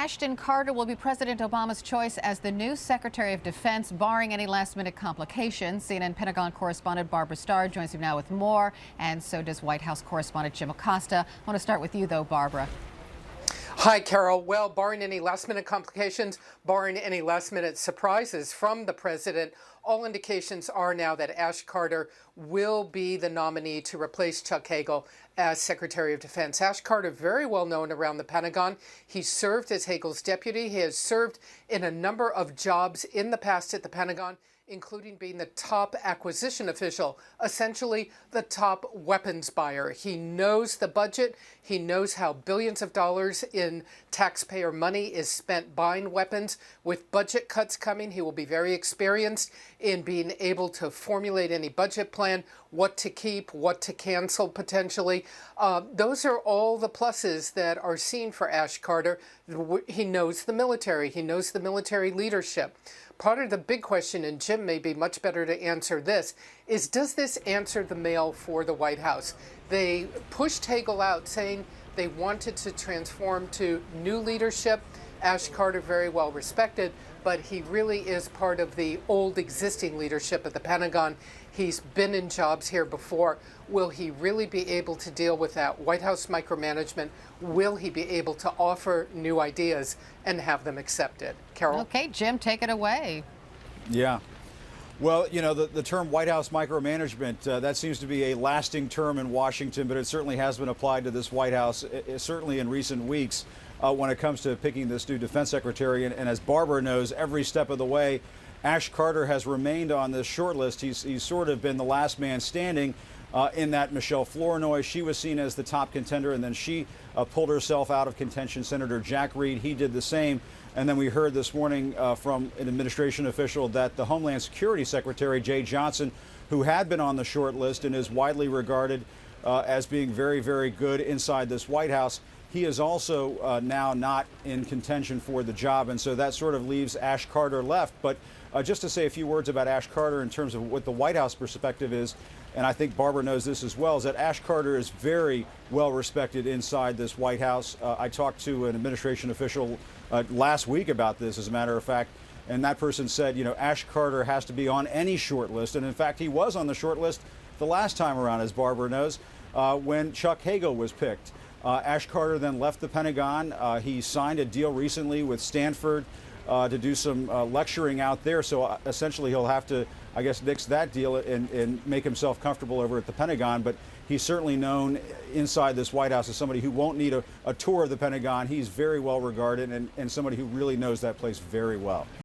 Ashton Carter will be President Obama's choice as the new Secretary of Defense, barring any last-minute complications. CNN Pentagon correspondent Barbara Starr joins me now with more, and so does White House correspondent Jim Acosta. I want to start with you, though, Barbara. Hi, Carol. Well, barring any last-minute complications, barring any last-minute surprises from the president, all indications are now that Ash Carter will be the nominee to replace Chuck Hagel as Secretary of Defense. Ash Carter, very well known around the Pentagon. He served as Hagel's deputy. He has served in a number of jobs in the past at the Pentagon, including being the top acquisition official, essentially the top weapons buyer. He knows the budget. He knows how billions of dollars in taxpayer money is spent buying weapons. With budget cuts coming, he will be very experienced in being able to formulate any budget plan, what to keep, what to cancel potentially. Those are all the pluses that are seen for Ash Carter. He knows the military. He knows the military leadership. Part of the big question, and Jim may be much better to answer this, is does this answer the mail for the White House? They pushed Hagel out saying they wanted to transform to new leadership. Ash Carter, very well respected, but he really is part of the old existing leadership at the Pentagon. He's been in jobs here before. Will he really be able to deal with that White House micromanagement? Will he be able to offer new ideas and have them accepted? Carol? Okay, Jim, take it away. Yeah. Well, you know, the term White House micromanagement, that seems to be a lasting term in Washington, but it certainly has been applied to this White House, certainly in recent weeks when it comes to picking this new defense secretary. And as Barbara knows, every step of the way, Ash Carter has remained on this short list. He's sort of been the last man standing in that Michelle Flournoy. She was seen as the top contender, and then she pulled herself out of contention. Senator Jack Reed, he did the same. And then we heard this morning from an administration official that the Homeland Security Secretary, Jeh Johnson, who had been on the short list and is widely regarded as being very, very good inside this White House, he is also now not in contention for the job. And so that sort of leaves Ash Carter left. But just to say a few words about Ash Carter in terms of what the White House perspective is, and I think Barbara knows this as well, is that Ash Carter is very well respected inside this White House. I talked to an administration official last week about this, as a matter of fact, and that person said, you know, Ash Carter has to be on any short list. And in fact, he was on the short list the last time around, as Barbara knows, when Chuck Hagel was picked. Ash Carter then left the Pentagon. He signed a deal recently with Stanford to do some lecturing out there. So essentially he'll have to, I guess, nix that deal and make himself comfortable over at the Pentagon. But he's certainly known inside this White House as somebody who won't need a tour of the Pentagon. He's very well regarded and somebody who really knows that place very well.